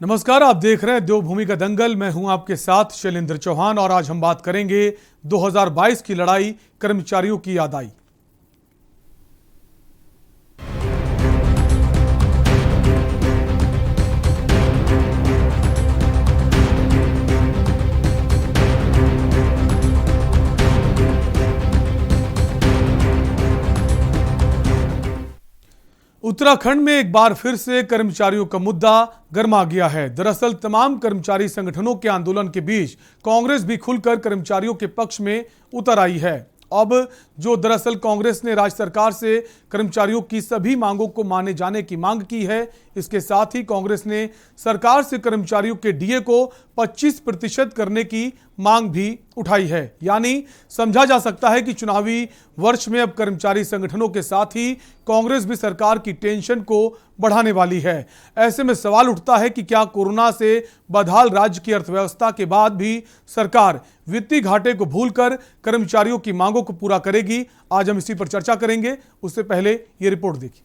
नमस्कार, आप देख रहे हैं देवभूमि का दंगल। मैं हूं आपके साथ शैलेंद्र चौहान और आज हम बात करेंगे 2022 की लड़ाई, कर्मचारियों की याद आई। उत्तराखंड में एक बार फिर से कर्मचारियों का मुद्दा गर्मा गया है। दरअसल तमाम कर्मचारी संगठनों के आंदोलन के बीच कांग्रेस भी खुलकर कर्मचारियों के पक्ष में उतर आई है। अब दरअसल कांग्रेस ने राज्य सरकार से कर्मचारियों की सभी मांगों को माने जाने की मांग की है। इसके साथ ही कांग्रेस ने सरकार से कर्मचारियों के डीए को 25% करने की मांग भी उठाई है। यानी समझा जा सकता है कि चुनावी वर्ष में अब कर्मचारी संगठनों के साथ ही कांग्रेस भी सरकार की टेंशन को बढ़ाने वाली है। ऐसे में सवाल उठता है कि क्या कोरोना से बदहाल राज्य की अर्थव्यवस्था के बाद भी सरकार वित्तीय घाटे को भूलकर कर्मचारियों की मांगों को पूरा करेगी? आज हम इसी पर चर्चा करेंगे। उससे पहले ये रिपोर्ट देखिए।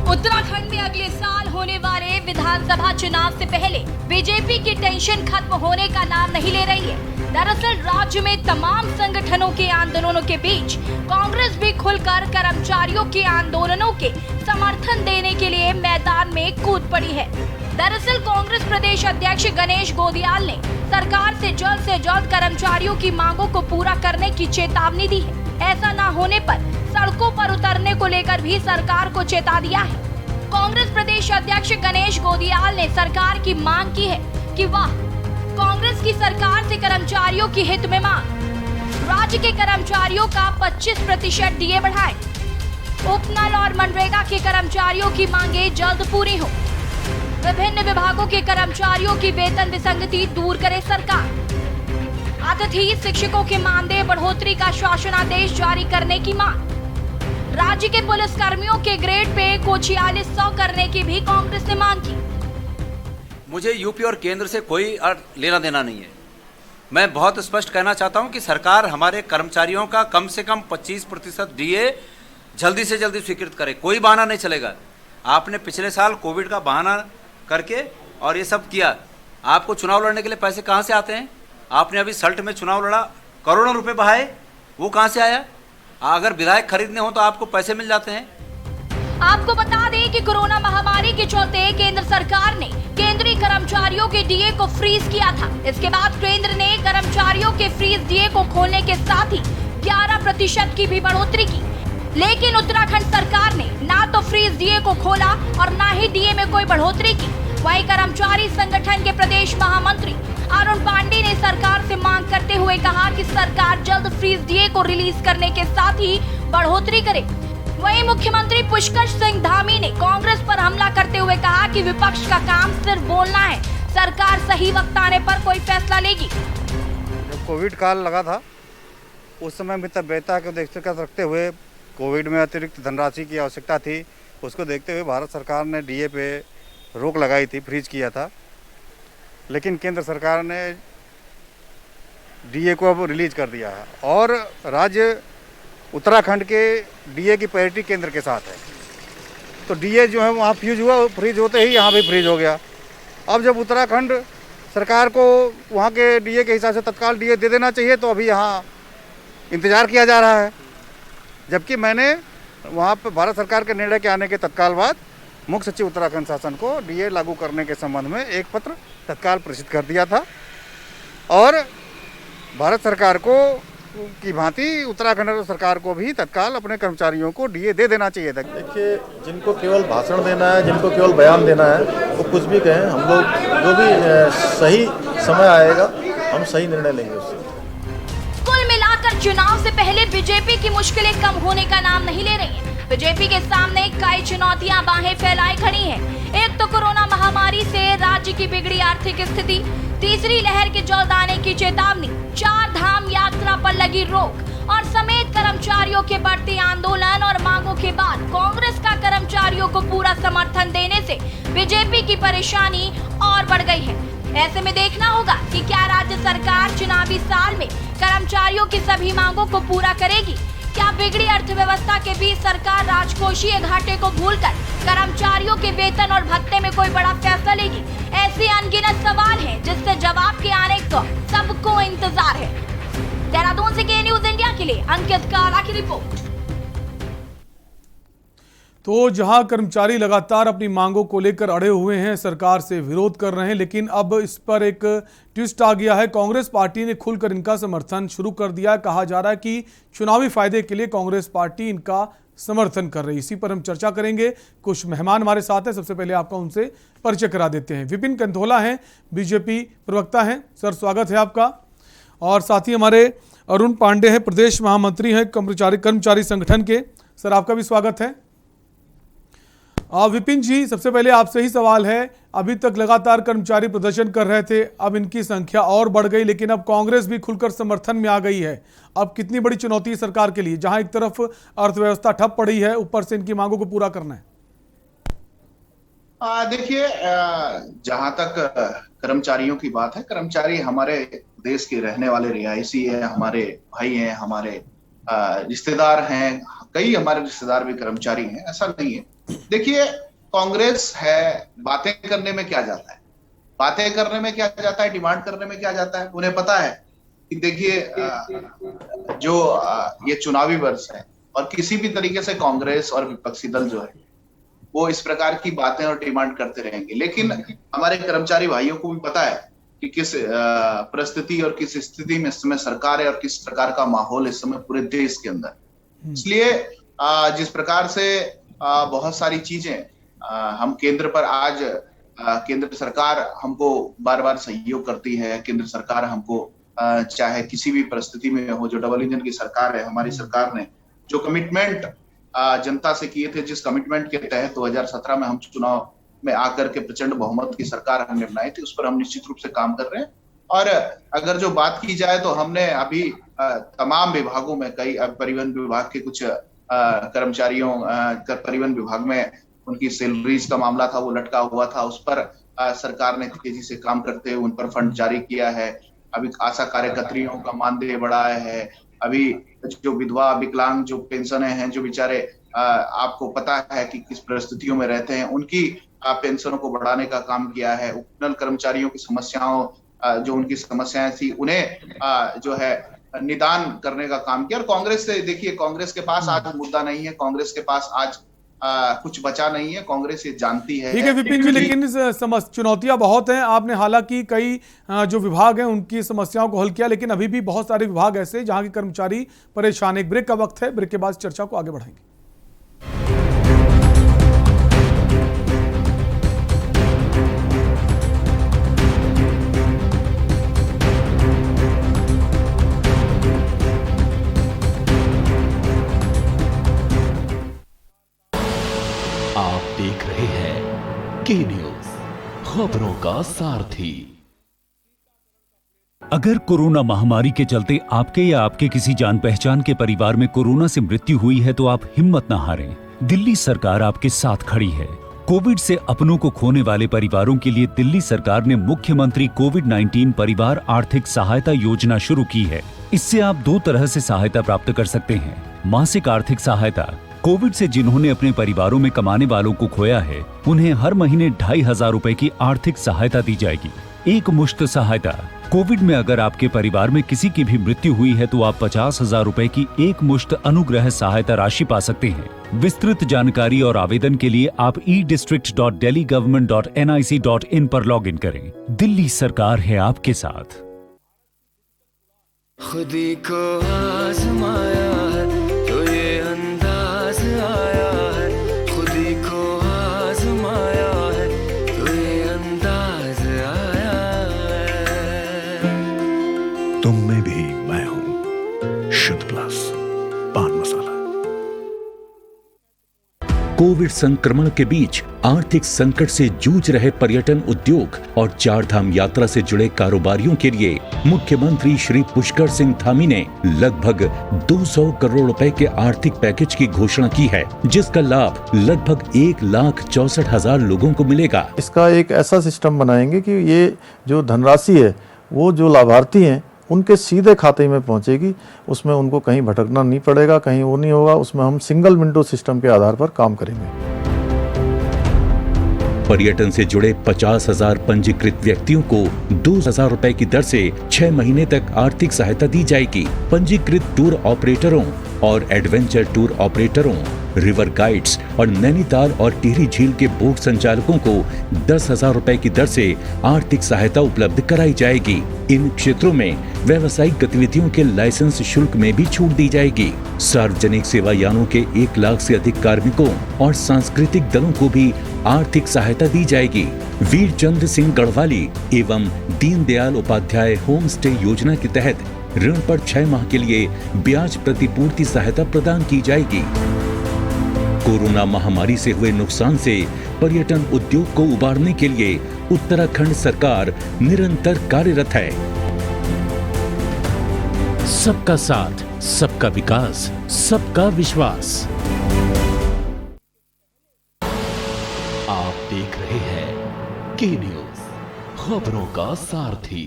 उत्तराखंड में अगले साल होने वाले विधानसभा चुनाव से पहले बीजेपी की टेंशन खत्म होने का नाम नहीं ले रही है। दरअसल राज्य में तमाम संगठनों के आंदोलनों के बीच कांग्रेस भी खुलकर कर्मचारियों के आंदोलनों के समर्थन देने के लिए मैदान में कूद पड़ी है। दरअसल कांग्रेस प्रदेश अध्यक्ष गणेश गोदियाल ने सरकार से जल्द कर्मचारियों की मांगों को पूरा करने की चेतावनी दी है। ऐसा न होने पर सड़कों पर उतरने को लेकर भी सरकार को चेता दिया है। कांग्रेस प्रदेश अध्यक्ष गणेश गोदियाल ने सरकार की मांग की है कि वह कांग्रेस की सरकार से कर्मचारियों की हित में मांग राज्य के कर्मचारियों का 25% डीए बढ़ाए, उपनल और मनरेगा के कर्मचारियों की मांगे जल्द पूरी हो, विभिन्न विभागों के कर्मचारियों की वेतन विसंगति दूर करे सरकार, अतिथि शिक्षकों के मानदेय बढ़ोतरी का शासनादेश जारी करने की मांग, राज्य के पुलिस कर्मियों के ग्रेड पे को 4600 करने की भी कांग्रेस ने मांग की। मुझे यूपी और केंद्र से कोई लेना देना नहीं है। मैं बहुत स्पष्ट कहना चाहता हूं कि सरकार हमारे कर्मचारियों का कम से कम 25% डीए जल्दी से जल्दी स्वीकृत करे। कोई बहाना नहीं चलेगा। आपने पिछले साल कोविड का बहाना करके और ये सब किया। आपको चुनाव लड़ने के लिए पैसे कहाँ से आते हैं? आपने अभी सल्ट में चुनाव लड़ा, करोड़ों रुपए बहाए, वो कहाँ से आया? अगर विधायक खरीदने हो तो आपको पैसे मिल जाते हैं। आपको बता दें कि कोरोना महामारी के चलते केंद्र सरकार ने केंद्रीय कर्मचारियों के डीए को फ्रीज किया था। इसके बाद केंद्र ने कर्मचारियों के फ्रीज डीए को खोलने के साथ ही 11% की भी बढ़ोतरी की। लेकिन उत्तराखंड सरकार ने ना तो फ्रीज डीए को खोला और ना ही डीए में कोई बढ़ोतरी की। वहीं कर्मचारी संगठन के प्रदेश महामंत्री अरुण पांडे ने सरकार से मांग करते हुए कहा कि सरकार जल्द फ्रीज डीए को रिलीज करने के साथ ही बढ़ोतरी करे। वहीं मुख्यमंत्री पुष्कर सिंह धामी ने कांग्रेस पर हमला करते हुए कहा कि विपक्ष का काम सिर्फ बोलना है, सरकार सही वक्त आने पर कोई फैसला लेगी। जब कोविड काल लगा था उस समय मितव्ययता को देखते रखते हुए कोविड में अतिरिक्त धनराशि की आवश्यकता थी। उसको देखते हुए भारत सरकार ने डीए पे रोक लगाई थी, फ्रीज किया था। लेकिन केंद्र सरकार ने डीए को अब रिलीज कर दिया है और राज्य उत्तराखंड के डीए की पैरिटी केंद्र के साथ है। तो डीए जो है वहाँ फ्यूज हुआ, फ्रीज होते ही यहाँ भी फ्रीज हो गया। अब जब उत्तराखंड सरकार को वहाँ के डीए के हिसाब से तत्काल डीए दे देना चाहिए, तो अभी यहाँ इंतज़ार किया जा रहा है। जबकि मैंने वहाँ पर भारत सरकार के निर्णय के आने के तत्काल बाद मुख्य सचिव उत्तराखंड शासन को डीए लागू करने के संबंध में एक पत्र तत्काल प्रेषित कर दिया था और भारत सरकार को की भांति उत्तराखंड सरकार को भी तत्काल अपने कर्मचारियों को डीए दे देना चाहिए था। देखिए, जिनको केवल भाषण देना है, जिनको केवल बयान देना है, वो कुछ भी कहें। हम लोग जो भी सही समय आएगा हम सही निर्णय लेंगे उससे। कुल मिलाकर चुनाव से पहले बीजेपी की मुश्किलें कम होने का नाम नहीं ले रही हैं। बीजेपी के सामने कई चुनौतियां बाहें फैलाए खड़ी हैं। एक तो कोरोना महामारी से राज्य की बिगड़ी आर्थिक स्थिति, तीसरी लहर के जल्द आने की चेतावनी, 4 धाम यात्रा पर लगी रोक और समेत कर्मचारियों के बढ़ते आंदोलन और मांगों के बाद कांग्रेस का कर्मचारियों को पूरा समर्थन देने से बीजेपी की परेशानी और बढ़ गई है। ऐसे में देखना होगा कि क्या राज्य सरकार चुनावी साल में कर्मचारियों की सभी मांगों को पूरा करेगी। क्या बिगड़ी अर्थव्यवस्था के बीच सरकार राजकोषीय घाटे को भूलकर कर्मचारियों के वेतन और भत्ते में कोई बड़ा फैसला लेगी? ऐसे अनगिनत सवाल हैं जिससे जवाब के आने का सबको इंतजार है। देहरादून से के न्यूज इंडिया के लिए अंकित काला की रिपोर्ट। तो जहां कर्मचारी लगातार अपनी मांगों को लेकर अड़े हुए हैं, सरकार से विरोध कर रहे हैं, लेकिन अब इस पर एक ट्विस्ट आ गया है। कांग्रेस पार्टी ने खुलकर इनका समर्थन शुरू कर दिया। कहा जा रहा है कि चुनावी फायदे के लिए कांग्रेस पार्टी इनका समर्थन कर रही है। इसी पर हम चर्चा करेंगे। कुछ मेहमान हमारे साथ हैं। सबसे पहले आपका उनसे परिचय करा देते हैं। विपिन कंथोला हैं, बीजेपी प्रवक्ता हैं। सर, स्वागत है आपका। और साथ ही हमारे अरुण पांडे हैं, प्रदेश महामंत्री हैं कर्मचारी संगठन के। सर, आपका भी स्वागत है। विपिन जी, सबसे पहले आपसे ही सवाल है। अभी तक लगातार कर्मचारी प्रदर्शन कर रहे थे, अब इनकी संख्या और बढ़ गई, लेकिन अब कांग्रेस भी खुलकर समर्थन में आ गई है। अब कितनी बड़ी चुनौती है सरकार के लिए, जहां एक तरफ अर्थव्यवस्था ठप पड़ी है, ऊपर से इनकी मांगों को पूरा करना है? देखिए, जहां तक कर्मचारियों की बात है, कर्मचारी हमारे देश के रहने वाले रिहायशी है, हमारे भाई हैं, हमारे रिश्तेदार हैं। कई हमारे रिश्तेदार भी कर्मचारी हैं, ऐसा नहीं है। देखिए, कांग्रेस है, बातें करने में क्या जाता है, बातें करने में क्या जाता है, डिमांड करने में क्या जाता है। उन्हें पता है कि देखिए, जो ये चुनावी वर्ष है और किसी भी तरीके से कांग्रेस और विपक्षी दल जो है वो इस प्रकार की बातें और डिमांड करते रहेंगे। लेकिन हमारे कर्मचारी भाइयों को भी पता है कि किस परिस्थिति और किस स्थिति में इस समय सरकार है और किस प्रकार का माहौल इस समय पूरे देश के अंदर। इसलिए जिस प्रकार से बहुत सारी चीजें हम केंद्र पर आज केंद्र सरकार हमको बार बार सहयोग करती है। केंद्र सरकार हमको चाहे किसी भी परिस्थिति में हो, जो डबल इंजन की सरकार है, हमारी सरकार ने जो कमिटमेंट जनता से किए थे, जिस कमिटमेंट के तहत 2017 में हम चुनाव में आकर के प्रचंड बहुमत की सरकार हमने बनाई थी, उस पर हम निश्चित रूप से काम कर रहे हैं। और अगर जो बात की जाए तो हमने अभी तमाम विभागों में, कई परिवहन विभाग के कुछ कर्मचारियों, परिवहन विभाग में उनकी सैलरीज का मामला था, वो लटका हुआ था, उस पर सरकार ने तेजी से काम करते हुए उन पर फंड जारी किया है। अभी आशा कार्यकर्तियों का मानदेय बढ़ाया है। अभी जो विधवा विकलांग जो पेंशन हैं, जो बेचारे आपको पता है कि किस परिस्थितियों में रहते हैं, उनकी पेंशनों को बढ़ाने का काम किया है। उपनल कर्मचारियों की समस्याओं, जो उनकी समस्याएं थी, उन्हें जो है निदान करने का काम किया। और कांग्रेस से देखिए, कांग्रेस के पास आज मुद्दा नहीं है, कांग्रेस के पास आज कुछ बचा नहीं है। कांग्रेस ये जानती है। ठीक है विपिन जी, लेकिन चुनौतियां बहुत हैं। आपने हालांकि कई जो विभाग हैं उनकी समस्याओं को हल किया, लेकिन अभी भी बहुत सारे विभाग ऐसे जहां के कर्मचारी परेशान। एक ब्रेक का वक्त है, ब्रेक के बाद चर्चा को आगे बढ़ाएंगे। आप देख रहे हैं के न्यूज, खबरों का सारथी। अगर कोरोना महामारी के चलते आपके या आपके किसी जान पहचान के परिवार में कोरोना से मृत्यु हुई है तो आप हिम्मत न हारें। दिल्ली सरकार आपके साथ खड़ी है। कोविड से अपनों को खोने वाले परिवारों के लिए दिल्ली सरकार ने मुख्यमंत्री कोविड-19 परिवार आर्थिक सहायता योजना शुरू की है। इससे आप दो तरह से सहायता प्राप्त कर सकते हैं। मासिक आर्थिक सहायता, कोविड से जिन्होंने अपने परिवारों में कमाने वालों को खोया है उन्हें हर महीने 2500 रुपए की आर्थिक सहायता दी जाएगी। एक मुश्त सहायता, कोविड में अगर आपके परिवार में किसी की भी मृत्यु हुई है तो आप 50,000 रुपए की एक मुश्त अनुग्रह सहायता राशि पा सकते हैं। विस्तृत जानकारी और आवेदन के लिए आप e-district.delhigovernment.nic.in पर लॉगिन करें। दिल्ली सरकार है आपके साथ। खुदी को आजमाया है तो ये अंदाज आया है, खुदी को आजमाया है तो ये अंदाज आया है। तुम में भी मैं हूं, शुद्ध प्लस पान मसाला। कोविड संक्रमण के बीच आर्थिक संकट से जूझ रहे पर्यटन उद्योग और चारधाम यात्रा से जुड़े कारोबारियों के लिए मुख्यमंत्री श्री पुष्कर सिंह धामी ने लगभग 200 करोड़ रुपए के आर्थिक पैकेज की घोषणा की है, जिसका लाभ लगभग 1,64,000 लोगों को मिलेगा। इसका एक ऐसा सिस्टम बनाएंगे कि ये जो धनराशि है वो जो लाभार्थी हैं उनके सीधे खाते में पहुंचेगी, उसमें उनको कहीं भटकना नहीं पड़ेगा, कहीं वो नहीं होगा। उसमें हम सिंगल विंडो सिस्टम के आधार पर काम करेंगे। पर्यटन से जुड़े 50,000 पंजीकृत व्यक्तियों को 2,000 रुपए की दर से 6 महीने तक आर्थिक सहायता दी जाएगी। पंजीकृत टूर ऑपरेटरों और एडवेंचर टूर ऑपरेटरों, रिवर गाइड्स और नैनीताल और टिहरी झील के बोट संचालकों को 10,000 रुपए की दर से आर्थिक सहायता उपलब्ध कराई जाएगी। इन क्षेत्रों में व्यावसायिक गतिविधियों के लाइसेंस शुल्क में भी छूट दी जाएगी। सार्वजनिक सेवा यानों के 1 लाख से अधिक कार्मिकों और सांस्कृतिक दलों को भी आर्थिक सहायता दी जाएगी। वीरचंद्र सिंह गढ़वाली एवं दीनदयाल उपाध्याय होम स्टे योजना के तहत ऋण पर 6 माह के लिए ब्याज प्रतिपूर्ति सहायता प्रदान की जाएगी। कोरोना महामारी से हुए नुकसान से पर्यटन उद्योग को उबारने के लिए उत्तराखंड सरकार निरंतर कार्यरत है। सबका साथ, सबका विकास, सबका विश्वास। आप देख रहे हैं के न्यूज, खबरों का सारथी।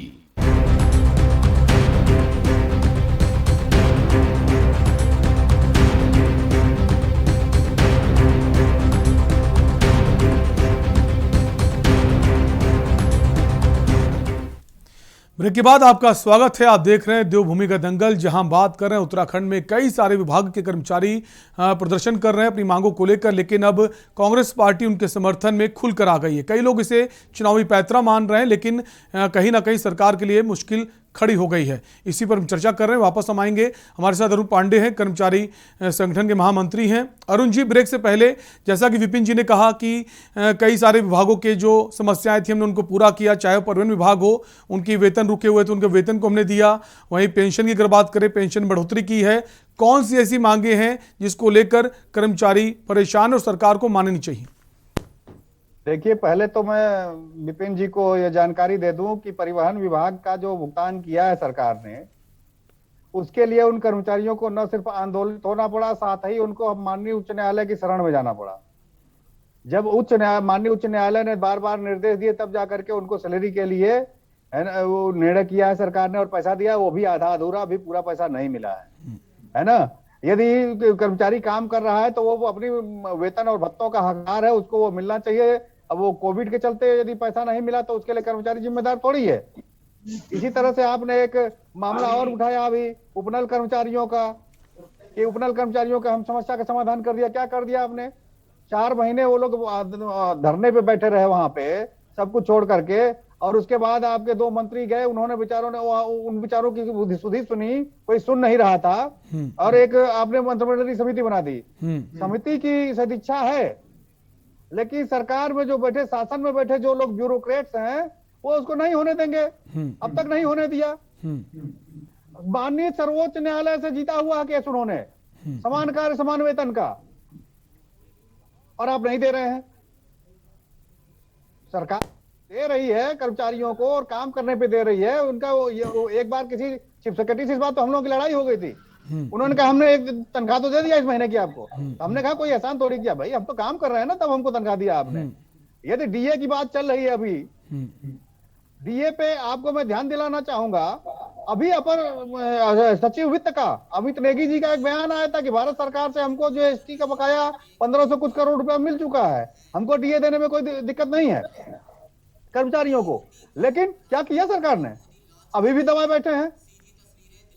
ब्रेक के बाद आपका स्वागत है। आप देख रहे हैं देवभूमि का दंगल, जहां बात कर रहे हैं उत्तराखंड में कई सारे विभाग के कर्मचारी प्रदर्शन कर रहे हैं अपनी मांगों को लेकर, लेकिन अब कांग्रेस पार्टी उनके समर्थन में खुलकर आ गई है। कई लोग इसे चुनावी पैंतरा मान रहे हैं, लेकिन कहीं ना कहीं सरकार के लिए मुश्किल खड़ी हो गई है। इसी पर हम चर्चा कर रहे हैं। वापस हम आएंगे। हमारे साथ अरुण पांडे हैं, कर्मचारी संगठन के महामंत्री हैं। अरुण जी, ब्रेक से पहले जैसा कि विपिन जी ने कहा कि कई सारे विभागों के जो समस्याएं थी हमने उनको पूरा किया, चाहे परिवहन विभाग हो, उनकी वेतन रुके हुए थे, उनके वेतन को हमने दिया। वहीं पेंशन की अगर बात करें, पेंशन बढ़ोतरी की है। कौन सी ऐसी मांगे हैं जिसको लेकर कर्मचारी परेशान और सरकार को माननी चाहिए? देखिए, पहले तो मैं विपिन जी को यह जानकारी दे दूं कि परिवहन विभाग का जो भुगतान किया है सरकार ने, उसके लिए उन कर्मचारियों को न सिर्फ आंदोलित होना पड़ा, साथ ही उनको माननीय उच्च न्यायालय की शरण में जाना पड़ा। जब माननीय उच्च न्यायालय ने बार बार निर्देश दिए, तब जाकर के उनको सैलरी के लिए है ना वो निर्णय किया है सरकार ने और पैसा दिया। वो भी आधा अधूरा, अभी पूरा पैसा नहीं मिला है ना। यदि कर्मचारी काम कर रहा है तो वो अपनी वेतन और भत्तों का हकदार है, उसको वो मिलना चाहिए। अब वो कोविड के चलते यदि पैसा नहीं मिला तो उसके लिए कर्मचारी जिम्मेदार थोड़ी है। इसी तरह से आपने एक मामला और उठाया अभी उपनल कर्मचारियों का, कि उपनल कर्मचारियों का हम समस्या का समाधान कर दिया। क्या कर दिया आपने? 4 महीने वो लोग धरने पे बैठे रहे वहां पे, सब कुछ छोड़ करके, और उसके बाद आपके 2 मंत्री गए, उन्होंने बेचारों ने उन बेचारों की सुधी सुनी, कोई सुन नहीं रहा था, और एक आपने मंत्रिमंडलीय समिति बना दी। समिति की सदिच्छा है, लेकिन सरकार में जो बैठे, शासन में बैठे जो लोग ब्यूरोक्रेट्स हैं, वो उसको नहीं होने देंगे। अब तक नहीं होने दिया। माननीय सर्वोच्च न्यायालय से जीता हुआ केस उन्होंने, समान कार्य समान वेतन का, और आप नहीं दे रहे हैं। सरकार दे रही है कर्मचारियों को और काम करने पे दे रही है उनका। वो एक बार किसी चीफ सेक्रेटरी से इस बात तो हम लोगों की लड़ाई हो गई थी। उन्होंने कहा हमने एक तनख्वाह तो दे दिया इस महीने की आपको। हमने कहा कोई एहसान थोड़ी किया भाई, हम तो काम कर रहे हैं ना, तब हमको तनख्वाह दिया आपने। यदि डीए की बात चल रही है, अभी डीए पे आपको मैं ध्यान दिलाना चाहूंगा। अभी अपर सचिव वित्त का अमित नेगी जी का एक बयान आया था कि भारत सरकार से हमको जो एसटी का बकाया 1500 कुछ करोड़ रुपया मिल चुका है, हमको डीए देने में कोई दिक्कत नहीं है कर्मचारियों को। लेकिन क्या किया सरकार ने? अभी भी दबाए बैठे हैं।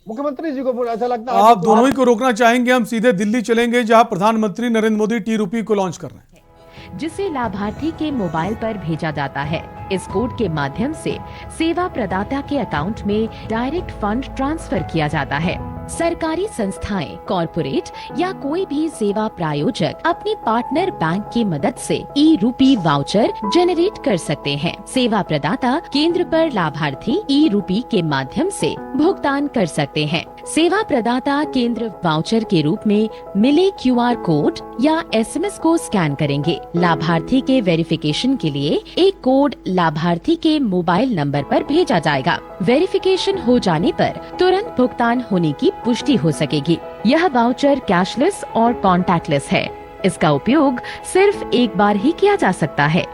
मुख्यमंत्री जी को ऐसा लगता है आप दोनों ही को रोकना चाहेंगे। हम सीधे दिल्ली चलेंगे, जहां प्रधानमंत्री नरेंद्र मोदी टी-रूपी को लॉन्च कर रहे हैं, जिसे लाभार्थी के मोबाइल पर भेजा जाता है। इस कोड के माध्यम से सेवा प्रदाता के अकाउंट में डायरेक्ट फंड ट्रांसफर किया जाता है। सरकारी संस्थाएं, कॉरपोरेट या कोई भी सेवा प्रायोजक अपनी पार्टनर बैंक की मदद से ई-रूपी वाउचर जनरेट कर सकते हैं। सेवा प्रदाता केंद्र पर लाभार्थी ई-रूपी के माध्यम से भुगतान कर सकते हैं। सेवा प्रदाता केंद्र वाउचर के रूप में मिले QR कोड या SMS को स्कैन करेंगे। लाभार्थी के वेरिफिकेशन के लिए एक कोड लाभार्थी के मोबाइल नंबर पर भेजा जाएगा। वेरिफिकेशन हो जाने पर तुरंत भुगतान होने की पुष्टि हो सकेगी। यह वाउचर कैशलेस और कॉन्टैक्टलेस है। इसका उपयोग सिर्फ एक बार ही किया जा सकता है।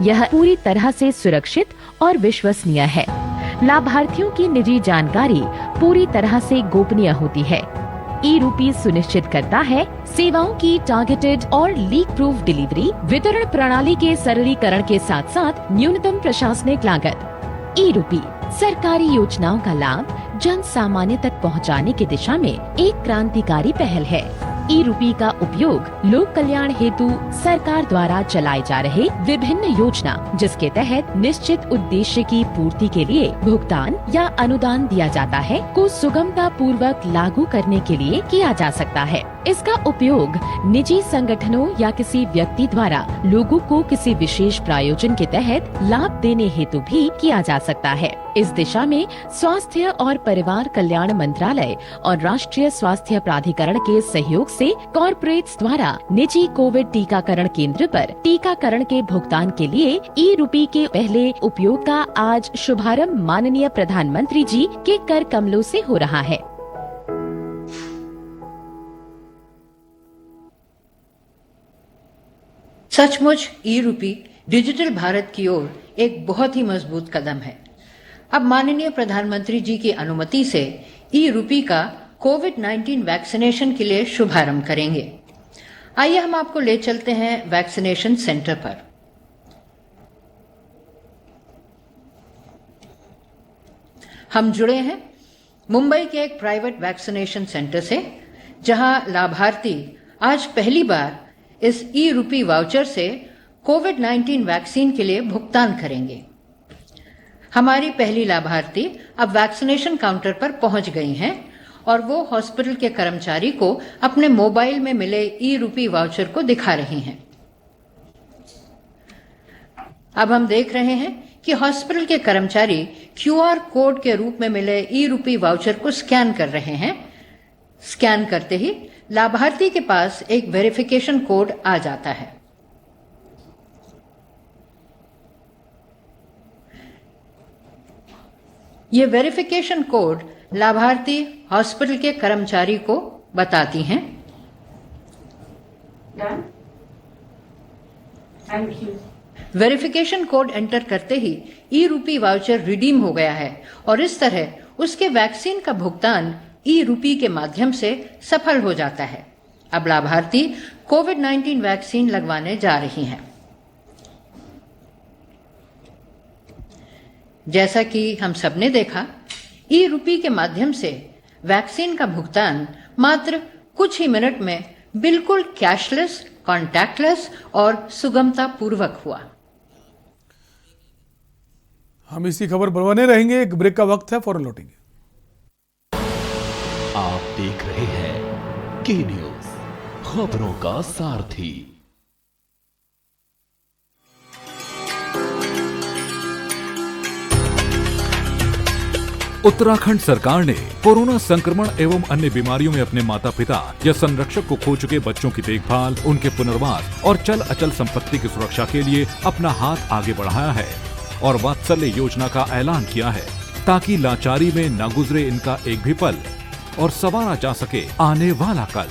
यह पूरी तरह से सुरक्षित और विश्वसनीय है। लाभार्थियों की निजी जानकारी पूरी तरह से गोपनीय होती है। ई-रूपी सुनिश्चित करता है सेवाओं की टारगेटेड और लीक प्रूफ डिलीवरी, वितरण प्रणाली के सरलीकरण के साथ साथ न्यूनतम प्रशासनिक लागत। ई-रूपी सरकारी योजनाओं का लाभ जन सामान्य तक पहुंचाने की दिशा में एक क्रांतिकारी पहल है। ई-रूपी का उपयोग लोक कल्याण हेतु सरकार द्वारा चलाए जा रहे विभिन्न योजना, जिसके तहत निश्चित उद्देश्य की पूर्ति के लिए भुगतान या अनुदान दिया जाता है, को सुगमता पूर्वक लागू करने के लिए किया जा सकता है। इसका उपयोग निजी संगठनों या किसी व्यक्ति द्वारा लोगों को किसी विशेष प्रायोजन के तहत लाभ देने हेतु भी किया जा सकता है। इस दिशा में स्वास्थ्य और परिवार कल्याण मंत्रालय और राष्ट्रीय स्वास्थ्य प्राधिकरण के सहयोग से कॉर्पोरेट्स द्वारा निजी कोविड टीकाकरण केंद्र पर टीकाकरण के भुगतान के लिए ई-रूपी के पहले उपयोग का आज शुभारंभ माननीय प्रधानमंत्री जी के कर कमलों से हो रहा है। सचमुच ई-रूपी डिजिटल भारत की ओर एक बहुत ही मजबूत कदम है। अब माननीय प्रधानमंत्री जी की अनुमति से ई-रूपी का कोविड-19 वैक्सीनेशन के लिए शुभारंभ करेंगे। आइए हम आपको ले चलते हैं वैक्सीनेशन सेंटर पर। हम जुड़े हैं मुंबई के एक प्राइवेट वैक्सीनेशन सेंटर से, जहां लाभार्थी आज पहली बार इस ई-रूपी वाउचर से कोविड-19 वैक्सीन के लिए भुगतान करेंगे। हमारी पहली लाभार्थी अब वैक्सीनेशन काउंटर पर पहुंच गई हैं और वो हॉस्पिटल के कर्मचारी को अपने मोबाइल में मिले ई-रूपी वाउचर को दिखा रही हैं। अब हम देख रहे हैं कि हॉस्पिटल के कर्मचारी QR कोड के रूप में मिले ई-रूपी वाउचर को स्कैन कर रहे हैं। स्कैन करते ही लाभार्थी के पास एक वेरिफिकेशन कोड आ जाता है। ये वेरिफिकेशन कोड लाभार्थी हॉस्पिटल के कर्मचारी को बताती हैं। Thank you. Verification code enter करते ही ई-रूपी वाउचर रिडीम हो गया है और इस तरह उसके वैक्सीन का भुगतान ई-रूपी के माध्यम से सफल हो जाता है। अब लाभार्थी कोविड-19 वैक्सीन लगवाने जा रही हैं। जैसा कि हम सबने देखा, ई-रूपी के माध्यम से वैक्सीन का भुगतान मात्र कुछ ही मिनट में बिल्कुल कैशलेस, कॉन्टैक्टलेस और सुगमता पूर्वक हुआ। हम इसी खबर पर बने रहेंगे। एक ब्रेक का वक्त है, फौरन लौटेंगे। आप देख रहे हैं के न्यूज, खबरों का सारथी। उत्तराखंड सरकार ने कोरोना संक्रमण एवं अन्य बीमारियों में अपने माता पिता या संरक्षक को खो चुके बच्चों की देखभाल, उनके पुनर्वास और चल अचल संपत्ति की सुरक्षा के लिए अपना हाथ आगे बढ़ाया है और वात्सल्य योजना का ऐलान किया है, ताकि लाचारी में न गुजरे इनका एक भी पल और संवारा जा सके आने वाला कल।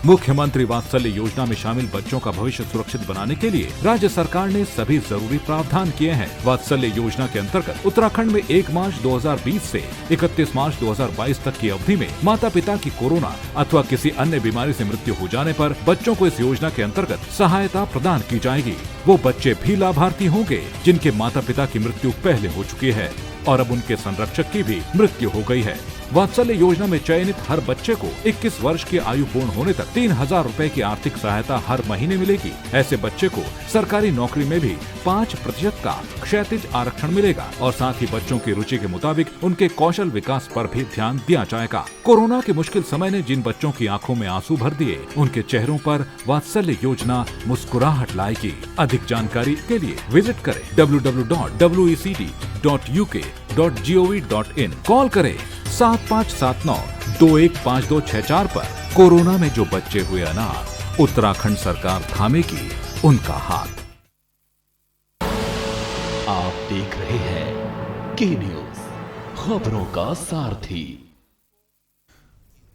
मुख्यमंत्री वात्सल्य योजना में शामिल बच्चों का भविष्य सुरक्षित बनाने के लिए राज्य सरकार ने सभी जरूरी प्रावधान किए हैं। वात्सल्य योजना के अंतर्गत उत्तराखंड में 1 मार्च 2020 से 31 मार्च 2022 तक की अवधि में माता पिता की कोरोना अथवा किसी अन्य बीमारी से मृत्यु हो जाने पर बच्चों को इस योजना के अंतर्गत सहायता प्रदान की जाएगी। वो बच्चे भी लाभार्थी होंगे जिनके माता पिता की मृत्यु पहले हो चुकी है और अब उनके संरक्षक की भी मृत्यु हो गई है। वात्सल्य योजना में चयनित हर बच्चे को 21 वर्ष की आयु पूर्ण होने तक 3000 रुपए की आर्थिक सहायता हर महीने मिलेगी। ऐसे बच्चे को सरकारी नौकरी में भी 5% का क्षैतिज आरक्षण मिलेगा और साथ ही बच्चों की रुचि के मुताबिक उनके कौशल विकास पर भी ध्यान दिया जाएगा। कोरोना के मुश्किल समय ने जिन बच्चों की आंखों में आंसू भर दिए, उनके चेहरों पर वात्सल्य योजना मुस्कुराहट लाएगी। अधिक जानकारी के लिए विजिट करें www.wecd.uk.gov.in। कॉल करें 7579 215264 पर कोरोना में जो बच्चे हुए अनाथ, उत्तराखंड सरकार थामेगी उनका हाथ। आप देख रहे हैं के न्यूज, खबरों का सारथी।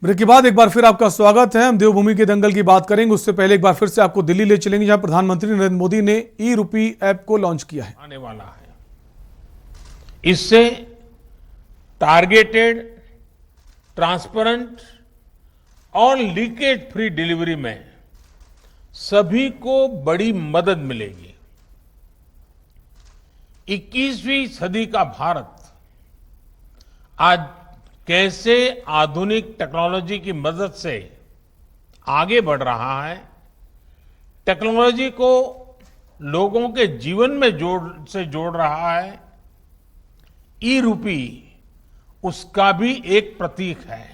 ब्रेक के बाद एक बार फिर आपका स्वागत है। हम देवभूमि के दंगल की बात करेंगे, उससे पहले एक बार फिर से आपको दिल्ली ले चलेंगे, जहां प्रधानमंत्री नरेंद्र मोदी ने ई-रूपी ऐप को लॉन्च किया है। आने वाला है, इससे टारगेटेड, ट्रांसपेरेंट और लीकेज फ्री डिलीवरी में सभी को बड़ी मदद मिलेगी। 21वीं सदी का भारत आज कैसे आधुनिक टेक्नोलॉजी की मदद से आगे बढ़ रहा है, टेक्नोलॉजी को लोगों के जीवन में जोड़ रहा है, ई-रूपी उसका भी एक प्रतीक है।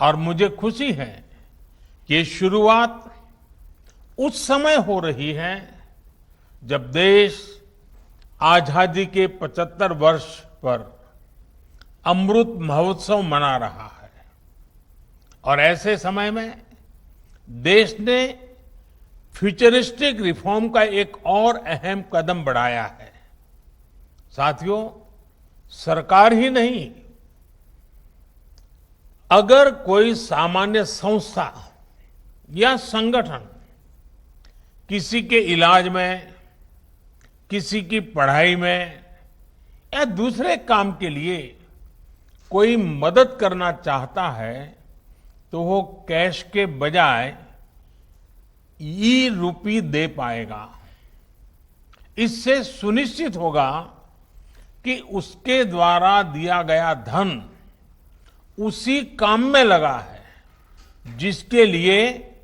और मुझे खुशी है कि ये शुरुआत उस समय हो रही है जब देश आजादी के 75 वर्ष पर अमृत महोत्सव मना रहा है। और ऐसे समय में देश ने फ्यूचरिस्टिक रिफॉर्म का एक और अहम कदम बढ़ाया है। साथियों, सरकार ही नहीं, अगर कोई सामान्य संस्था या संगठन किसी के इलाज में, किसी की पढ़ाई में या दूसरे काम के लिए कोई मदद करना चाहता है तो वो कैश के बजाय ई-रूपी दे पाएगा। इससे सुनिश्चित होगा कि उसके द्वारा दिया गया धन उसी काम में लगा है जिसके लिए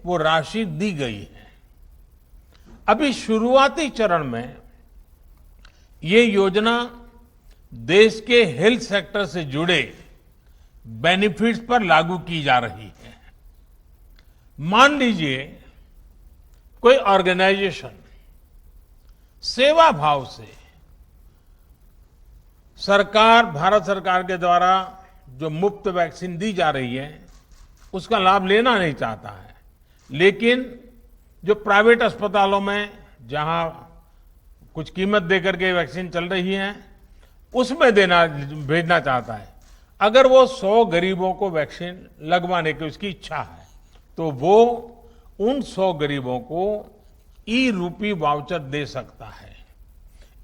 वो राशि दी गई है। अभी शुरुआती चरण में ये योजना देश के हेल्थ सेक्टर से जुड़े बेनिफिट्स पर लागू की जा रही है। मान लीजिए कोई ऑर्गेनाइजेशन सेवा भाव से भारत सरकार के द्वारा जो मुफ्त वैक्सीन दी जा रही है उसका लाभ लेना नहीं चाहता है, लेकिन जो प्राइवेट अस्पतालों में जहां कुछ कीमत देकर के वैक्सीन चल रही है उसमें भेजना चाहता है। अगर वो 100 गरीबों को वैक्सीन लगवाने की उसकी इच्छा है तो वो उन 100 गरीबों को ई-रूपी वाउचर दे सकता है।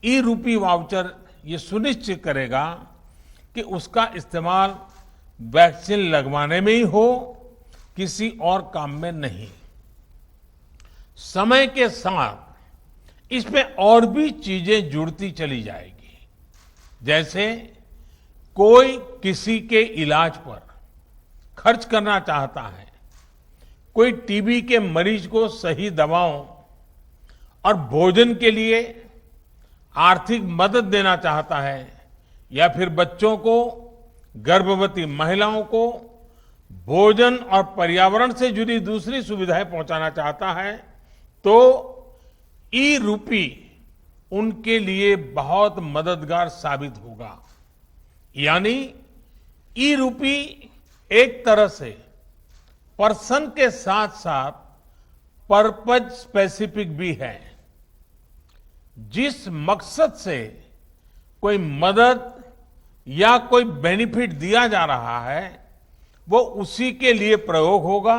ई-रूपी वाउचर ये सुनिश्चित करेगा कि उसका इस्तेमाल वैक्सीन लगवाने में ही हो, किसी और काम में नहीं। समय के साथ इसमें और भी चीजें जुड़ती चली जाएगी। जैसे कोई किसी के इलाज पर खर्च करना चाहता है, कोई टीबी के मरीज को सही दवाओं और भोजन के लिए आर्थिक मदद देना चाहता है, या फिर बच्चों को, गर्भवती महिलाओं को भोजन और पर्यावरण से जुड़ी दूसरी सुविधाएं पहुंचाना चाहता है, तो ई-रूपी उनके लिए बहुत मददगार साबित होगा। यानी ई-रूपी एक तरह से पर्सन के साथ साथ पर्पज स्पेसिफिक भी है। जिस मकसद से कोई मदद या कोई बेनिफिट दिया जा रहा है वो उसी के लिए प्रयोग होगा,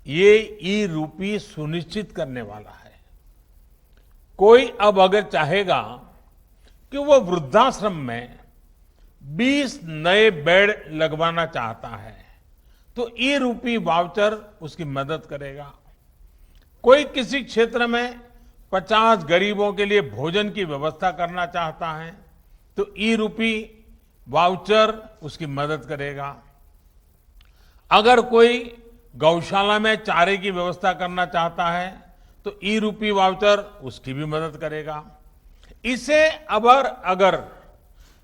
ये ई-रूपी सुनिश्चित करने वाला है। कोई अब अगर चाहेगा कि वो वृद्धाश्रम में 20 नए बेड लगवाना चाहता है तो ई-रूपी वाउचर उसकी मदद करेगा। कोई किसी क्षेत्र में 50 गरीबों के लिए भोजन की व्यवस्था करना चाहता है तो ई-रूपी वाउचर उसकी मदद करेगा। अगर कोई गौशाला में चारे की व्यवस्था करना चाहता है तो ई-रूपी वाउचर उसकी भी मदद करेगा। इसे अगर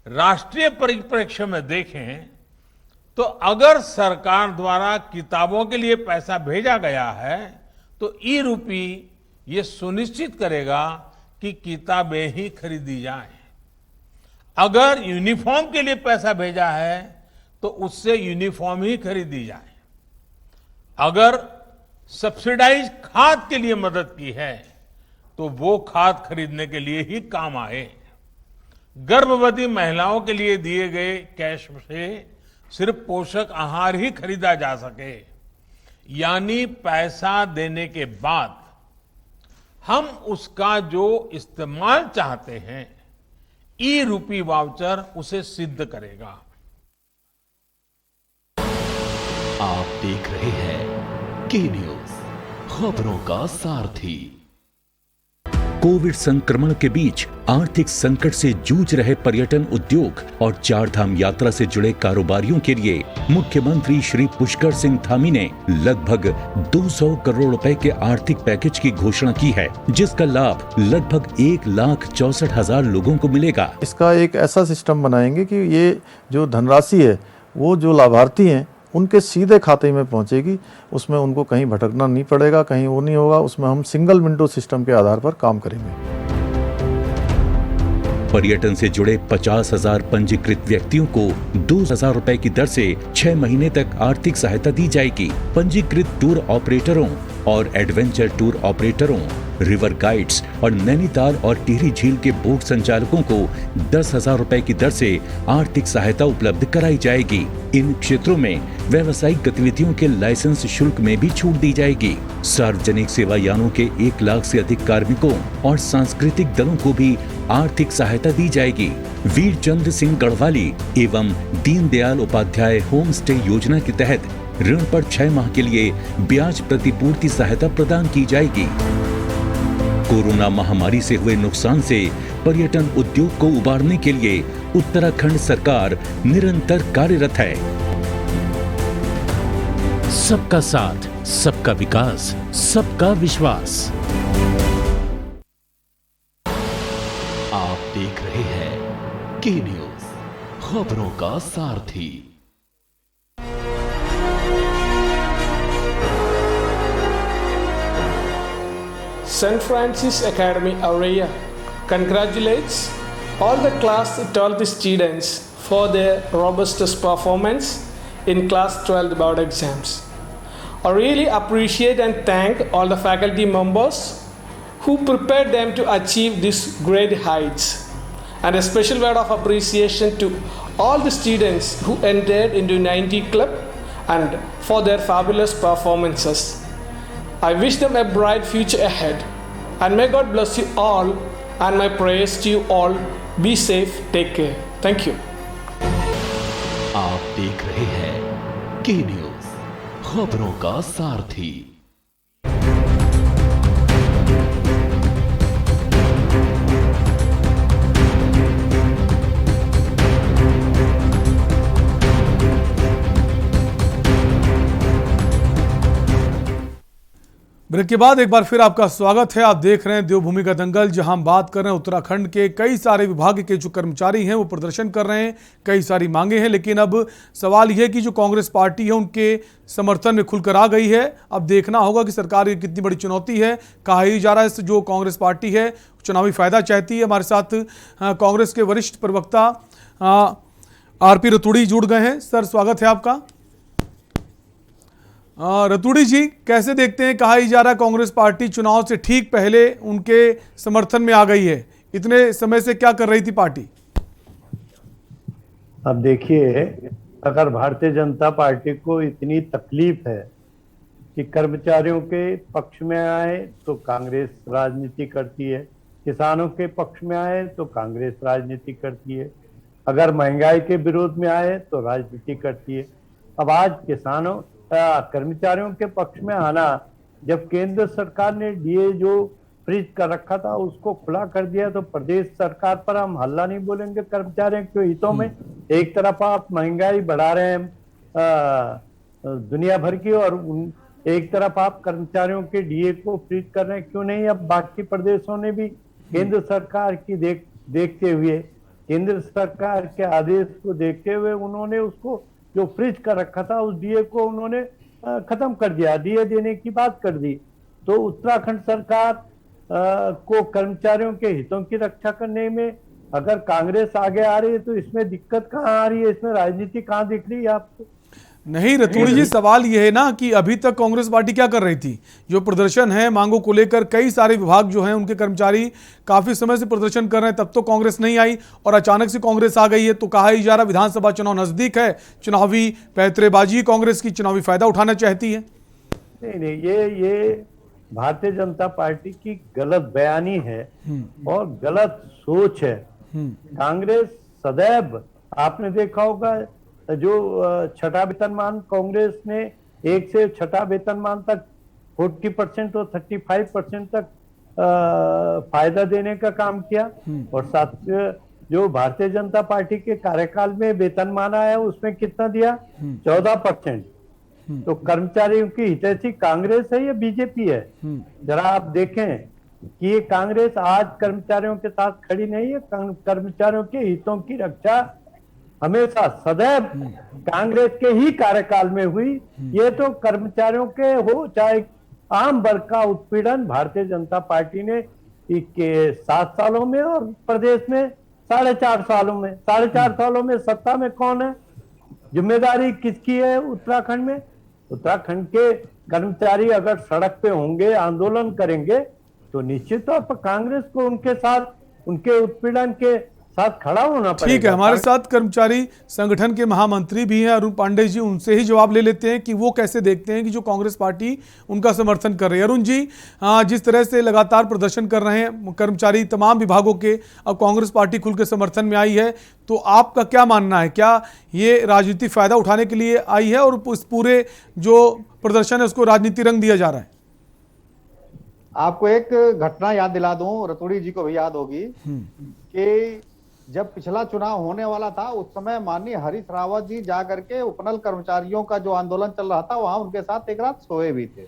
राष्ट्रीय परिप्रेक्ष्य में देखें तो अगर सरकार द्वारा किताबों के लिए पैसा भेजा गया है तो ई-रूपी ये सुनिश्चित करेगा कि किताबें ही खरीदी जाएं। अगर यूनिफॉर्म के लिए पैसा भेजा है तो उससे यूनिफॉर्म ही खरीदी जाए। अगर सब्सिडाइज खाद के लिए मदद की है तो वो खाद खरीदने के लिए ही काम आए। गर्भवती महिलाओं के लिए दिए गए कैश से सिर्फ पोषक आहार ही खरीदा जा सके, यानी पैसा देने के बाद हम उसका जो इस्तेमाल चाहते हैं, ई रूपी वाउचर उसे सिद्ध करेगा। आप देख रहे हैं के न्यूज, खबरों का सारथी। कोविड संक्रमण के बीच आर्थिक संकट से जूझ रहे पर्यटन उद्योग और चारधाम यात्रा से जुड़े कारोबारियों के लिए मुख्यमंत्री श्री पुष्कर सिंह धामी ने लगभग 200 करोड़ रुपए के आर्थिक पैकेज की घोषणा की है, जिसका लाभ लगभग 1,64,000 लोगों को मिलेगा। इसका एक ऐसा सिस्टम बनाएंगे कि ये जो धनराशि है वो जो लाभार्थी हैं उनके सीधे खाते में पहुंचेगी, उसमें उनको कहीं भटकना नहीं पड़ेगा, कहीं वो नहीं होगा। उसमें हम सिंगल विंडो सिस्टम के आधार पर काम करेंगे। पर्यटन से जुड़े 50,000 पंजीकृत व्यक्तियों को 2,000 रुपए की दर से 6 महीने तक आर्थिक सहायता दी जाएगी। पंजीकृत टूर ऑपरेटरों और एडवेंचर टूर ऑपरेटरों, रिवर गाइड्स और नैनीताल और टिहरी झील के बोट संचालकों को 10,000 रुपए की दर से आर्थिक सहायता उपलब्ध कराई जाएगी। इन क्षेत्रों में व्यावसायिक गतिविधियों के लाइसेंस शुल्क में भी छूट दी जाएगी। सार्वजनिक सेवा यानों के 1 लाख से अधिक कार्मिकों और सांस्कृतिक दलों को भी आर्थिक सहायता दी जाएगी। वीर चंद्र सिंह गढ़वाली एवं दीनदयाल उपाध्याय होम स्टे योजना के तहत ऋण पर 6 माह के लिए ब्याज प्रतिपूर्ति सहायता प्रदान की जाएगी। कोरोना महामारी से हुए नुकसान से पर्यटन उद्योग को उबारने के लिए उत्तराखंड सरकार निरंतर कार्यरत है। सबका साथ, सबका विकास, सबका विश्वास। आप देख रहे हैं के न्यूज, खबरों का सारथी। St. Francis Academy Aurelia congratulates all the class 12th students for their robust performance in class 12 board exams. I really appreciate and thank all the faculty members who prepared them to achieve these great heights. And a special word of appreciation to all the students who entered into 90 Club and for their fabulous performances. I wish them a bright future ahead, and may God bless you all, and my prayers to you all. Be safe, take care. Thank you. आप देख रहे हैं के news, खबरों का सारथी। Break के बाद एक बार फिर आपका स्वागत है। आप देख रहे हैं देवभूमि का दंगल, जहां हम बात कर रहे हैं उत्तराखंड के कई सारे विभाग के जो कर्मचारी हैं वो प्रदर्शन कर रहे हैं, कई सारी मांगे हैं, लेकिन अब सवाल यह कि जो कांग्रेस पार्टी है उनके समर्थन में खुलकर आ गई है। अब देखना होगा कि सरकार की कितनी बड़ी चुनौती है। कहा ही जा रहा है जो कांग्रेस पार्टी है चुनावी फायदा चाहती है। हमारे साथ कांग्रेस के वरिष्ठ प्रवक्ता आरपी रतूड़ी जुड़ गए हैं। सर, स्वागत है आपका। रतूड़ी जी, कैसे देखते हैं, कहा ही जा रहा है कांग्रेस पार्टी चुनाव से ठीक पहले उनके समर्थन में आ गई है, इतने समय से क्या कर रही थी पार्टी? अब देखिए, अगर भारतीय जनता पार्टी को इतनी तकलीफ है कि कर्मचारियों के पक्ष में आए तो कांग्रेस राजनीति करती है, किसानों के पक्ष में आए तो कांग्रेस राजनीति करती है, अगर महंगाई के विरोध में आए तो राजनीति करती है। अब आज कर्मचारियों के पक्ष में आना, जब केंद्र सरकार ने डीए जो फ्रीज कर रखा था उसको खुला कर दिया, तो प्रदेश सरकार पर हम हल्ला नहीं बोलेंगे कर्मचारियों के हितों में। एक तरफ आप महंगाई बढ़ा रहे हैं दुनिया भर की, और एक तरफ आप कर्मचारियों के डीए को फ्रीज कर रहे हैं, क्यों नहीं? अब बाकी प्रदेशों ने भी केंद्र सरकार की देखते हुए, केंद्र सरकार के आदेश को देखते हुए उन्होंने उसको जो फ्रीज कर रखा था उस डीए को उन्होंने खत्म कर दिया, डीए देने की बात कर दी। तो उत्तराखंड सरकार को कर्मचारियों के हितों की रक्षा करने में अगर कांग्रेस आगे आ रही है तो इसमें दिक्कत कहाँ आ रही है, इसमें राजनीति कहाँ दिख रही है आपको? नहीं रतूड़ी जी, सवाल यह है ना कि अभी तक कांग्रेस पार्टी क्या कर रही थी? जो प्रदर्शन है मांगों को लेकर, कई सारे विभाग जो हैं उनके कर्मचारी काफी समय से प्रदर्शन कर रहे हैं, तब तो कांग्रेस नहीं आई और अचानक से कांग्रेस आ गई है। तो कहा ही जा रहा विधानसभा चुनाव नजदीक है, चुनावी पैंतरेबाजी कांग्रेस की, चुनावी फायदा उठाना चाहती है। नहीं, ये भारतीय जनता पार्टी की गलत बयानी है और गलत सोच है। कांग्रेस सदैव, आपने देखा होगा, जो छठा वेतनमान कांग्रेस ने 1 से छठा वेतनमान तक 40% और 35% तक फायदा देने का काम किया, और साथ जो भारतीय जनता पार्टी के कार्यकाल में वेतनमान आया उसमें कितना दिया? 14%। तो कर्मचारियों की हितैषी कांग्रेस है या बीजेपी है? जरा आप देखें कि ये कांग्रेस आज कर्मचारियों के साथ खड़ी नहीं है। कर्मचारियों के हितों की रक्षा हमेशा सदैव कांग्रेस के ही कार्यकाल में हुई। ये तो कर्मचारियों के हो चाहे आम वर्ग का उत्पीड़न भारतीय जनता पार्टी ने 7 सालों में और प्रदेश में 4.5 सालों में, 4.5 सालों में सत्ता में कौन है? जिम्मेदारी किसकी है उत्तराखंड में? उत्तराखंड के कर्मचारी अगर सड़क पे होंगे, आंदोलन करेंगे, तो निश्चित तौर पर कांग्रेस को उनके साथ, उनके उत्पीड़न के साथ खड़ा होना पड़ेगा। ठीक है, हमारे साथ कर्मचारी संगठन के महामंत्री भी हैं अरुण पांडे जी, उनसे ही जवाब ले लेते हैं कि वो कैसे देखते हैं कि जो कांग्रेस पार्टी उनका समर्थन कर रही है। अरुण जी, जिस तरह से लगातार प्रदर्शन कर रहे हैं कर्मचारी तमाम विभागों के, अब कांग्रेस पार्टी खुल के समर्थन में आई है, तो आपका क्या मानना है? क्या ये राजनीतिक फायदा उठाने के लिए आई है और इस पूरे जो प्रदर्शन है उसको राजनीति रंग दिया जा रहा है? आपको एक घटना याद दिला दूं, रतूड़ी जी को भी याद होगी कि जब पिछला चुनाव होने वाला था उस समय माननीय हरीश रावत जी जा करके उपनल कर्मचारियों का जो आंदोलन चल रहा था वहां उनके साथ एक रात सोए भी थे।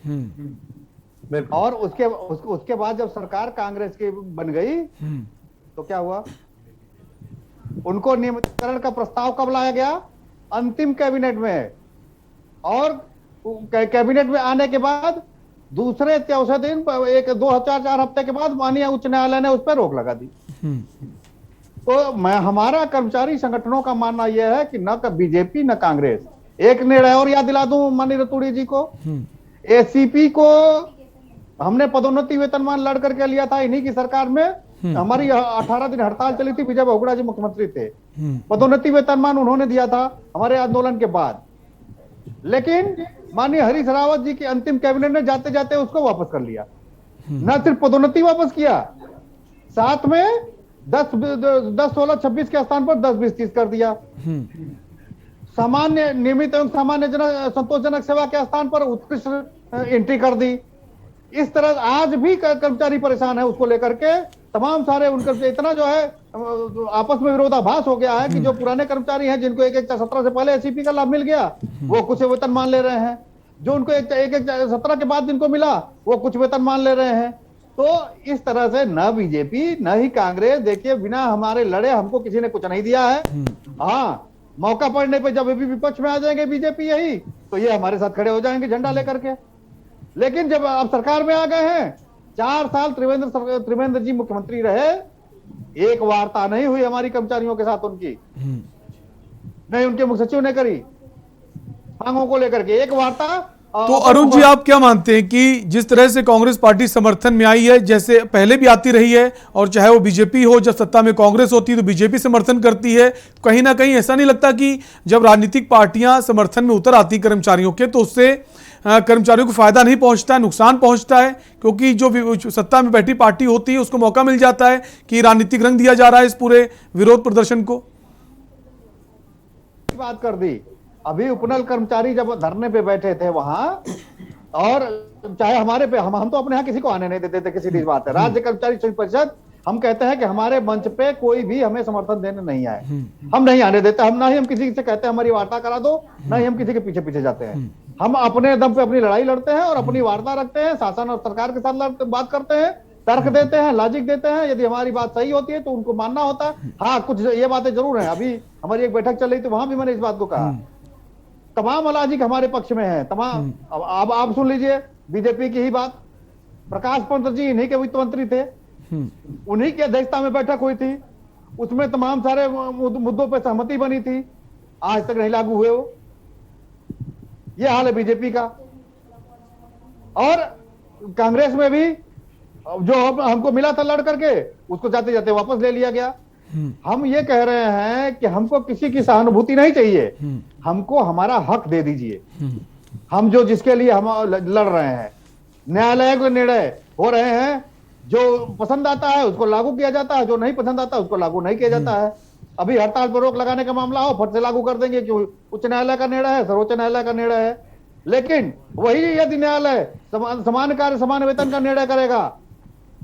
और उसके बाद जब सरकार कांग्रेस की बन गई तो क्या हुआ? उनको नियमितीकरण का प्रस्ताव कब लाया गया? अंतिम कैबिनेट में। और कैबिनेट में आने के बाद दूसरे चौथे दिन, 2-4 हफ्ते के बाद माननीय उच्च न्यायालय ने उस पर रोक लगा दी। तो हमारा कर्मचारी संगठनों का मानना यह है कि न बीजेपी न कांग्रेस। एक निर्णय और याद दिला दूं माननीय रतूड़ी जी को, एसीपी को हमने पदोन्नति वेतनमान लड़ करके लिया था इन्हीं की सरकार में। हमारी 18 दिन हड़ताल चली थी, विजय बहुगुणा जी मुख्यमंत्री थे, पदोन्नति वेतनमान उन्होंने दिया था हमारे आंदोलन के बाद। लेकिन माननीय हरीश रावत जी की अंतिम कैबिनेट ने जाते जाते उसको वापस कर लिया। न सिर्फ पदोन्नति वापस किया, साथ में 10, 16, 26 के स्थान पर 10, 20, 30 कर दिया। सामान्य नियमित एवं सामान्य संतोषजनक सेवा के स्थान पर उत्कृष्ट एंट्री कर दी। इस तरह आज भी कर्मचारी परेशान है उसको लेकर के। तमाम सारे उनके इतना जो है आपस में विरोधाभास हो गया है कि जो पुराने कर्मचारी हैं जिनको 1/17 से पहले एसीपी का लाभ मिल गया वो कुछ वेतन मान ले रहे हैं, जो उनको 1/17 के बाद जिनको मिला वो कुछ वेतन मान ले रहे हैं। तो इस तरह से न बीजेपी न ही कांग्रेस, देखिए बिना हमारे लड़े हमको किसी ने कुछ नहीं दिया है। हाँ, मौका पड़ने पे जब भी विपक्ष में आ जाएंगे बीजेपी यही, तो ये हमारे साथ खड़े हो जाएंगे झंडा लेकर के। लेकिन जब आप सरकार में आ गए हैं, 4 साल त्रिवेंद्र जी मुख्यमंत्री रहे, एक वार्ता नहीं हुई हमारी कर्मचारियों के साथ उनकी, नहीं उनके मुख्य सचिव ने करी मांगों को लेकर के एक वार्ता। तो अरुण जी, आप क्या मानते हैं कि जिस तरह से कांग्रेस पार्टी समर्थन में आई है, जैसे पहले भी आती रही है, और चाहे वो बीजेपी हो, जब सत्ता में कांग्रेस होती है तो बीजेपी समर्थन करती है, कहीं ना कहीं ऐसा नहीं लगता कि जब राजनीतिक पार्टियां समर्थन में उतर आती कर्मचारियों के तो उससे कर्मचारियों को फायदा नहीं पहुंचता है, नुकसान पहुंचता है? क्योंकि जो सत्ता में बैठी पार्टी होती है उसको मौका मिल जाता है कि राजनीतिक रंग दिया जा रहा है इस पूरे विरोध प्रदर्शन को। बात कर दी, अभी उपनल कर्मचारी जब धरने पे बैठे थे वहां, और चाहे हमारे पे हम तो अपने यहाँ किसी को आने नहीं देते थे, किसी भी बात है। राज्य कर्मचारी संघ परिषद, हम कहते हैं कि हमारे मंच पे कोई भी हमें समर्थन देने नहीं आए, हम नहीं आने देते। हम ना ही हम किसी से कहते हैं हमारी वार्ता करा दो, ना ही हम किसी के पीछे पीछे जाते हैं। हम अपने दम पे अपनी लड़ाई लड़ते हैं और अपनी वार्ता रखते हैं, शासन और सरकार के साथ बात करते हैं, तर्क देते हैं, लॉजिक देते हैं। यदि हमारी बात सही होती है तो उनको मानना होता है। हाँ, कुछ ये बातें जरूर है। अभी हमारी एक बैठक चल रही थी, वहां भी मैंने इस बात को कहा, तमाम लॉजिक हमारे पक्ष में है, तमाम। अब आप सुन लीजिए बीजेपी की ही बात, प्रकाश पंत जी इन्हीं के वित्त मंत्री थे, उन्हीं की अध्यक्षता में बैठक हुई थी। उसमें तमाम सारे मुद्दों पर सहमति बनी थी, आज तक नहीं लागू हुए वो। ये हाल है बीजेपी का। और कांग्रेस में भी जो हमको मिला था लड़ करके, उसको जाते जाते वापस ले लिया गया। हम ये कह रहे हैं कि हमको किसी की सहानुभूति नहीं चाहिए, हमको हमारा हक दे दीजिए। हम जो जिसके लिए हम लड़ रहे हैं, न्यायालय के निर्णय हो रहे हैं, जो पसंद आता है उसको लागू किया जाता है, जो नहीं पसंद आता उसको लागू नहीं किया जाता है। अभी हड़ताल पर रोक लगाने का मामला हो, फट से लागू कर देंगे कि उच्च न्यायालय का निर्णय है, सर्वोच्च न्यायालय का निर्णय है। लेकिन वही यदि न्यायालय समान कार्य समान वेतन का निर्णय करेगा,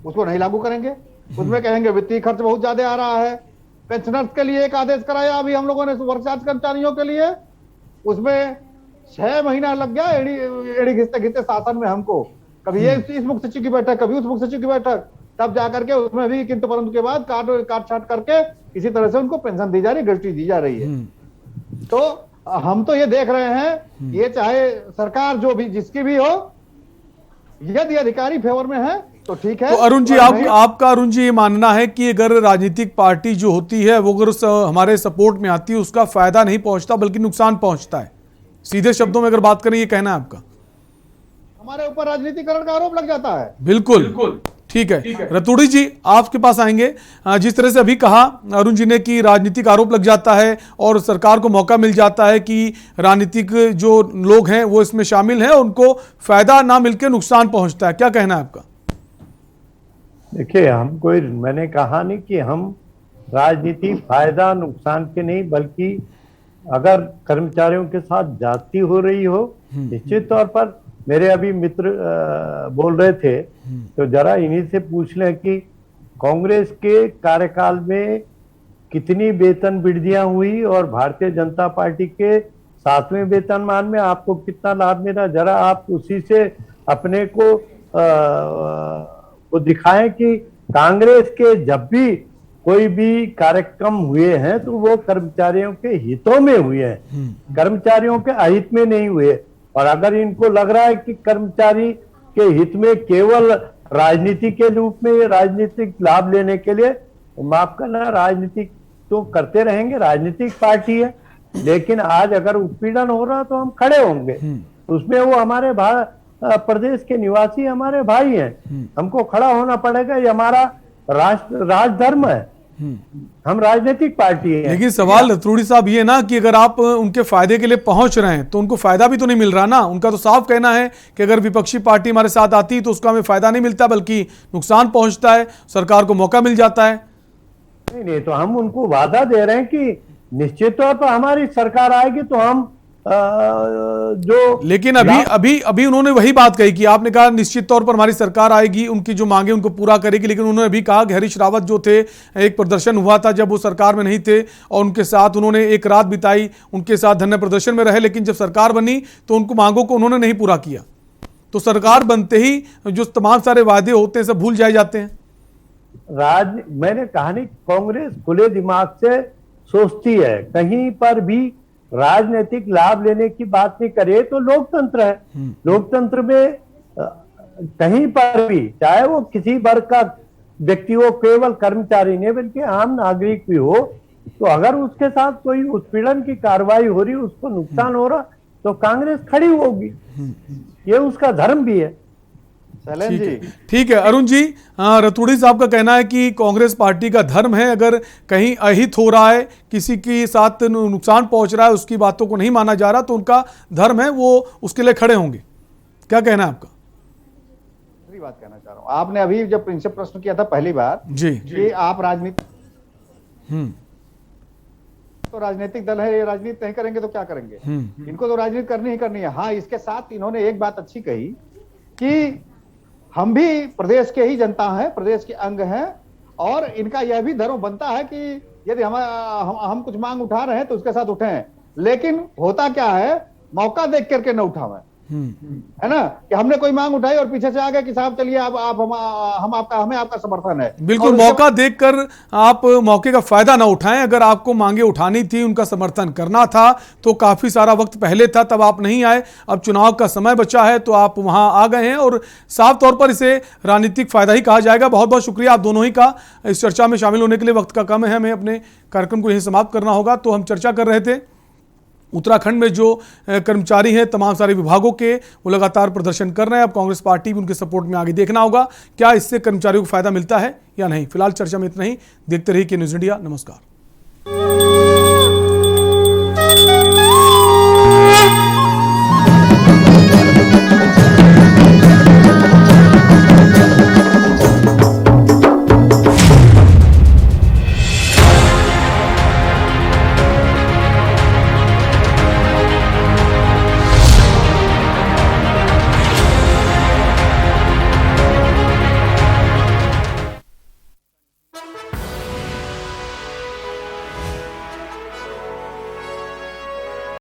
उसको नहीं लागू करेंगे। उसमें कहेंगे वित्तीय खर्च बहुत ज्यादा आ रहा है। पेंशनर्स के लिए एक आदेश कराया अभी हम लोगों ने वर्षांत कर्मचारियों के लिए, उसमें 6 महीना लग गया एड़ी घिसते घिसते शासन में हमको। कभी ये इस मुख्य सचिव की बैठक, कभी उस मुख्य सचिव की बैठक, तब जाकर के उसमें भी किंतु परंतु के बाद काट छाट करके किसी तरह से उनको पेंशन दी जा रही, ग्रेच्युटी दी जा रही है। तो हम तो ये देख रहे हैं, ये चाहे सरकार जो भी जिसकी भी हो, यदि अधिकारी फेवर में है तो ठीक है। तो अरुण जी, आपका अरुण जी ये मानना है कि अगर राजनीतिक पार्टी जो होती है वो अगर हमारे सपोर्ट में आती है, उसका फायदा नहीं पहुंचता बल्कि नुकसान पहुंचता है। सीधे शब्दों में अगर बात करें, ये कहना है आपका? हमारे ऊपर राजनीतिकरण का आरोप लग जाता है। बिल्कुल ठीक है। रतूड़ी जी, आपके पास आएंगे। जिस तरह से अभी कहा अरुण जी ने कि राजनीतिक आरोप लग जाता है और सरकार को मौका मिल जाता है कि राजनीतिक जो लोग हैं वो इसमें शामिल हैं, उनको फायदा ना मिलकर नुकसान पहुंचता है, क्या कहना है आपका? देखिए, मैंने कहा नहीं कि हम राजनीति फायदा नुकसान के नहीं, बल्कि अगर कर्मचारियों के साथ जाति हो रही हो, निश्चित तौर पर मेरे अभी मित्र बोल रहे थे, तो जरा इन्हीं से पूछ लें कि कांग्रेस के कार्यकाल में कितनी वेतन वृद्धियां हुई और भारतीय जनता पार्टी के 7वें वेतनमान में आपको कितना लाभ मिला। जरा आप उसी से अपने को दिखाएं कि कांग्रेस के जब भी कोई भी कार्यक्रम हुए हैं तो वो कर्मचारियों के हितों में हुए हैं, कर्मचारियों के अहित में नहीं हुए। और अगर इनको लग रहा है कि कर्मचारी के हित में केवल राजनीति के रूप में, राजनीतिक लाभ लेने के लिए, माफ करना, राजनीति तो करते रहेंगे, राजनीतिक पार्टी है, लेकिन आज अगर उत्पीड़न हो रहा तो हम खड़े होंगे उसमें। वो हमारे प्रदेश के निवासी हमारे भाई हैं, हमको खड़ा होना पड़ेगा, ये हमारा राजधर्म है, हम राजनीतिक पार्टी है। लेकिन सवाल रतूड़ी साहब ये ना कि अगर आप उनके फायदे के लिए पहुंच रहे हैं तो उनको फायदा भी तो नहीं मिल रहा ना। उनका तो साफ कहना है कि अगर विपक्षी पार्टी हमारे साथ आती तो उसका हमें फायदा नहीं मिलता बल्कि नुकसान पहुंचता है, सरकार को मौका मिल जाता है। नहीं, तो हम उनको वादा दे रहे हैं कि निश्चित तौर पर हमारी सरकार आएगी तो हम लेकिन अभी उन्होंने वही बात कही कि आपने कहा निश्चित तौर पर हमारी सरकार आएगी, उनकी जो मांगे उनको पूरा करेगी। लेकिन उन्होंने अभी कहा कि हरीश रावत जो थे, एक प्रदर्शन हुआ था जब वो सरकार में नहीं थे और उनके साथ उन्होंने एक रात बिताई, उनके साथ धरने प्रदर्शन में रहे, लेकिन जब सरकार बनी तो उनको मांगों को उन्होंने नहीं पूरा किया। तो सरकार बनते ही जो तमाम सारे वादे होते हैं सब भूल जाए जाते हैं। मैंने कहा नहीं, कांग्रेस खुले दिमाग से सोचती है, कहीं पर भी राजनीतिक लाभ लेने की बात नहीं करे तो लोकतंत्र है। लोकतंत्र में कहीं पर भी, चाहे वो किसी वर्ग का व्यक्ति हो, केवल कर्मचारी नहीं बल्कि आम नागरिक भी हो, तो अगर उसके साथ कोई उत्पीड़न की कार्रवाई हो रही, उसको नुकसान हो रहा, तो कांग्रेस खड़ी होगी, ये उसका धर्म भी है। ठीक है अरुण जी, रतूड़ी साहब का कहना है कि कांग्रेस पार्टी का धर्म है, अगर कहीं अहित हो रहा है, किसी के साथ नुकसान पहुंच रहा है, उसकी बातों को नहीं माना जा रहा, तो उनका धर्म है, वो उसके लिए खड़े होंगे। क्या कहना है आपका? बात कहना चाह रहा हूं, आपने अभी जब इनसे प्रश्न किया था पहली बार जी कि आप राजनीति तो राजनीतिक दल है, ये राजनीति नहीं करेंगे तो क्या करेंगे? इनको तो राजनीति करनी ही करनी है। हाँ, इसके साथ इन्होंने एक बात अच्छी कही कि हम भी प्रदेश के ही जनता हैं, प्रदेश के अंग हैं, और इनका यह भी धर्म बनता है कि यदि हम कुछ मांग उठा रहे हैं तो उसके साथ उठें। लेकिन होता क्या है, मौका देख करके न उठावें। है ना, कि हमने कोई मांग उठाई और पीछे से आ गए कि साहब चलिए हमें आपका समर्थन है। बिल्कुल, मौका देखकर आप मौके का फायदा ना उठाएं। अगर आपको मांगे उठानी थी, उनका समर्थन करना था, तो काफी सारा वक्त पहले था, तब आप नहीं आए। अब चुनाव का समय बचा है तो आप वहां आ गए हैं और साफ तौर पर इसे राजनीतिक फायदा ही कहा जाएगा। बहुत बहुत शुक्रिया आप दोनों ही का इस चर्चा में शामिल होने के लिए। वक्त का कम है, हमें अपने कार्यक्रम को यहीं समाप्त करना होगा। तो हम चर्चा कर रहे थे उत्तराखंड में जो कर्मचारी हैं तमाम सारे विभागों के, वो लगातार प्रदर्शन कर रहे हैं। अब कांग्रेस पार्टी भी उनके सपोर्ट में आगे देखना होगा क्या इससे कर्मचारियों को फायदा मिलता है या नहीं। फिलहाल चर्चा में इतना ही। देखते रहिए के न्यूज़ इंडिया। नमस्कार।